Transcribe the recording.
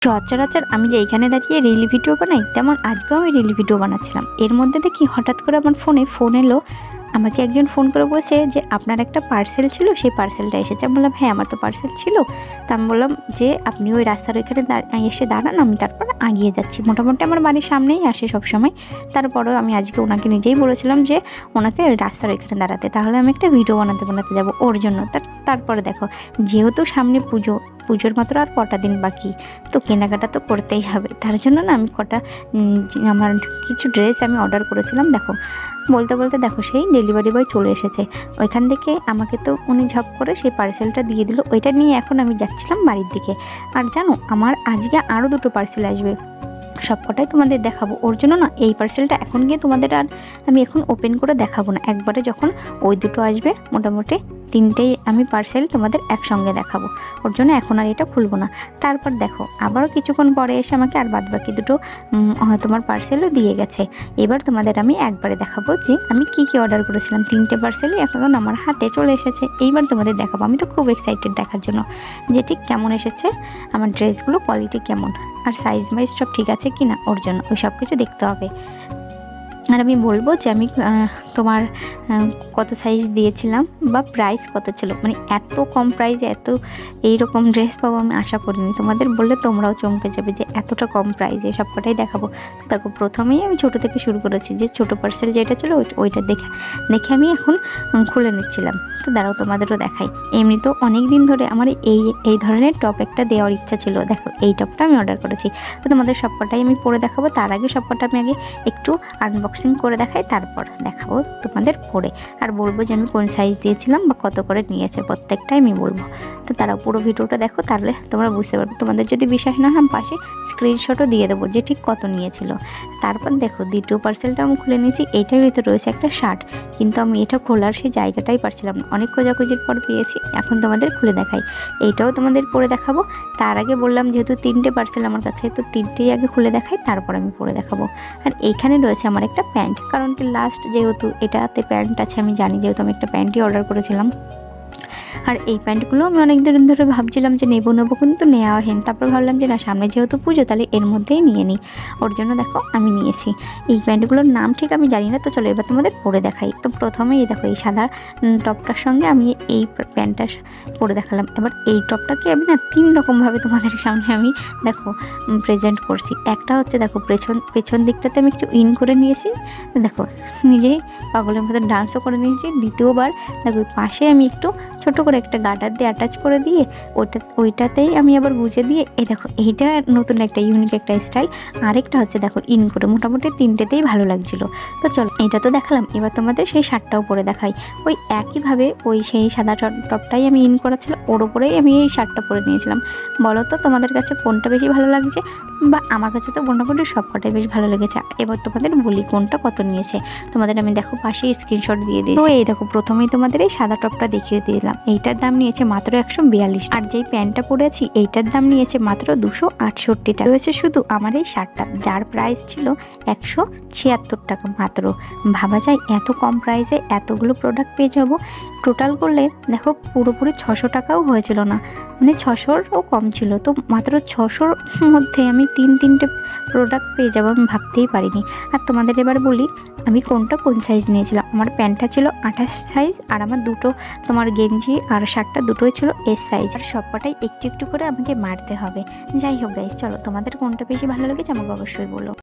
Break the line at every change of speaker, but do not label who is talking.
সচরাচর আমি যে এইখানে দাঁড়িয়ে রিল ভিডিও বানাই, তেমন আজকেও আমি রিল ভিডিও বানাচ্ছিলাম। এর মধ্যে দেখি হঠাৎ করে আমার ফোন এলো। আমাকে একজন ফোন করে বলছে যে আপনার একটা পার্সেল ছিল, সেই পার্সেলটা এসেছে। আমি বললাম হ্যাঁ আমার তো পার্সেল ছিল। তা আমি বললাম যে আপনি ওই রাস্তার ওইখানে এসে দাঁড়ান, আমি তারপর আগিয়ে যাচ্ছি। মোটামুটি আমার বাড়ির সামনেই আসে সবসময়। তারপরেও আমি আজকে ওনাকে নিজেই বলেছিলাম যে ওনাকে রাস্তার ওইখানে দাঁড়াতে, তাহলে আমি একটা ভিডিও বানাতে যাবো ওর জন্য। তারপরে দেখো, যেহেতু সামনে পুজোর মাত্র আর কটা দিন বাকি, তো কেনাকাটা তো করতেই হবে। তার জন্য না আমি আমার কিছু ড্রেস আমি অর্ডার করেছিলাম। দেখো বলতে বলতে দেখো সেই ডেলিভারি বয় চলে এসেছে। ওইখান থেকে আমাকে তো উনি ঝপ করে সেই পার্সেলটা দিয়ে দিল। ওইটা নিয়ে এখন আমি যাচ্ছিলাম বাড়ির দিকে। আর জানো, আমার আজকে আরও 2টো পার্সেল আসবে, সবকটাই তোমাদের দেখাবো। ওর জন্য না এই পার্সেলটা এখন গিয়ে তোমাদের আর আমি এখন ওপেন করে দেখাবো না। একবারে যখন ওই 2টো আসবে, মোটামুটি 3টেই আমি পার্সেল তোমাদের একসঙ্গে দেখাবো। ওর জন্য এখন আর এটা খুলবো না। তারপর দেখো আবারও কিছুক্ষণ পরে এসে আমাকে আর বাদবাকি 2টো তোমার পার্সেলও দিয়ে গেছে। এবার তোমাদের আমি একবারে দেখাবো যে আমি কি অর্ডার করেছিলাম। 3টে পার্সেলই এখন আমার হাতে চলে এসেছে। এইবার তোমাদের দেখাবো। আমি তো খুব এক্সাইটেড দেখার জন্য যে ঠিক কেমন এসেছে, আমার ড্রেসগুলো কোয়ালিটি কেমন, আর সাইজ মাইজ সব ঠিক আছে কি না, ওর জন্য ওই সব কিছু দেখতে হবে। আর আমি বলবো যে আমি তোমার কত সাইজ দিয়েছিলাম বা প্রাইস কত ছিল। মানে এত কম প্রাইসে এইরকম ড্রেস পাবো আমি আশা করিনি। তোমাদের বললে তোমরাও চমকে যাবে যে এতটা কম প্রাইসে। সবকটাই দেখাবো। তো দেখো প্রথমেই আমি ছোটো থেকে শুরু করেছি, যে ছোটো পার্সেল যেটা ছিল ওইটা দেখে আমি এখন খুলে নিচ্ছিলাম। তো দাঁড়াও তোমাদেরও দেখাই। এমনি তো অনেক দিন ধরে আমার এই ধরনের টপ একটা দেওয়ার ইচ্ছা ছিল। দেখো এই টপটা আমি অর্ডার করেছি। তো তোমাদের সবকটাই আমি পরে দেখাবো। তার আগে সবকটা আমি আগে একটু আনবক্সিং করে দেখাই, তারপর দেখাবো তোমাদের পরে। আর বলবো যে আমি কোন সাইজ দিয়েছিলাম বা কত করে নিয়েছে, প্রত্যেকটাই আমি বলবো। তো তারা পুরো ভিডিওটা দেখো, তাহলে তোমরা বুঝতে পারবে। তোমাদের যদি বিশ্বাস না হয় আমি পাশে স্ক্রিনশটও দিয়ে দেবো যে ঠিক কত নিয়েছিল। তারপর দেখো 2টো পার্সেলটা আমি খুলে নিয়েছি। এইটার ভিতরে রয়েছে একটা শার্ট, কিন্তু আমি এটা খোলার সেই জায়গাটাই পারছিলাম না। অনেক খোঁজাখুঁজির পর পেয়েছি। এখন তোমাদের খুলে দেখাই। এইটাও তোমাদের পরে দেখাবো। তার আগে বললাম যেহেতু 3টে পার্সেল আমার কাছে, তো 3টেই আগে খুলে দেখাই, তারপর আমি পরে দেখাবো। আর এইখানে রয়েছে আমার একটা প্যান্ট, কারণ কি লাস্ট যেহেতু এটাতে প্যান্ট আছে আমি জানি, যেহেতু আমি একটা প্যান্টই অর্ডার করেছিলাম। আর এই প্যান্টগুলো আমি অনেক দিন ধরে ভাবছিলাম যে নেবো, কিন্তু নেওয়া হয়নি। তারপর ভাবলাম যে না, সামনে যেহেতু পুজো, তাহলে এর মধ্যেই নিয়ে নিই। ওর জন্য দেখো আমি নিয়েছি। এই প্যান্টগুলোর নাম ঠিক আমি জানি না। তো চলো এবার তোমাদের পরে দেখাই। তো প্রথমেই দেখো এই সাদা টপটার সঙ্গে আমি এই প্যান্টটা পরে দেখালাম। এবার এই টপটাকে আমি না 3 রকমভাবে তোমাদের সামনে আমি দেখো প্রেজেন্ট করছি। একটা হচ্ছে দেখো পেছন দিকটাতে আমি একটু ইন করে নিয়েছি, দেখো নিজেই পাগলের মতো ডান্সও করে নিয়েছি। দ্বিতীয়বার দেখো পাশে আমি একটু ছোট করে একটা গার্ডার দিয়ে অ্যাটাচ করে দিয়ে ওইটাতেই আমি আবার গুজে দিয়ে, এই দেখো এইটা নতুন একটা ইউনিক একটা স্টাইল। আরেকটা হচ্ছে দেখো ইন করে। মোটামুটি 3টেতেই ভালো লাগছিলো। তো চলো এটা তো দেখালাম, এবার তোমাদের সেই শার্টটাও পরে দেখাই। ওই একইভাবে সেই সাদা টপটাই আমি ইন করা ছিল, ওর ওপরেই আমি এই শার্টটা পরে নিয়েছিলাম। বলো তো তোমাদের কাছে কোনটা বেশি ভালো লাগছে, বা আমার কাছে তো মোটামুটি সবকটাই বেশ ভালো লেগেছে। এবার তোমাদের বলি কোনটা কত নিয়েছে। তোমাদের আমি দেখো পাশেই স্ক্রিনশট দিয়ে দিই। তো এই দেখো প্রথমেই তোমাদের এই সাদা টপটা দেখিয়ে দিলাম। এইটার দাম নিয়েছে মাত্র 142। আর যেই প্যান্টটা পরেছি এইটার দাম নিয়েছে মাত্র 268 টাকা। রয়েছে শুধু আমার এই শার্টটা, যার প্রাইস ছিল 176 টাকা মাত্র। ভাবা যায় এত কম প্রাইসে এতগুলো প্রোডাক্ট পেয়ে যাবো। টোটাল করলে দেখো পুরোপুরি 600 টাকাও হয়েছিল না, মানে 600ও কম ছিল। তো মাত্র 600-র মধ্যে আমি 3টে প্রোডাক্ট পেয়ে যাবো, আমি ভাবতেই পারিনি। আর তোমাদের এবার বলি আমি কোন সাইজ নিয়েছিলাম। আমার প্যান্টটা ছিল 28 সাইজ, আর আমার 2টো তোমার গেঞ্জি আর শার্টটা দুটোই ছিল S সাইজ। আর সবকটাই একটু একটু করে আমাকে মারতে হবে। যাই হোক গাইস, চলো তোমাদের কোনটা বেশি ভালো লেগেছে আমাকে অবশ্যই বলো।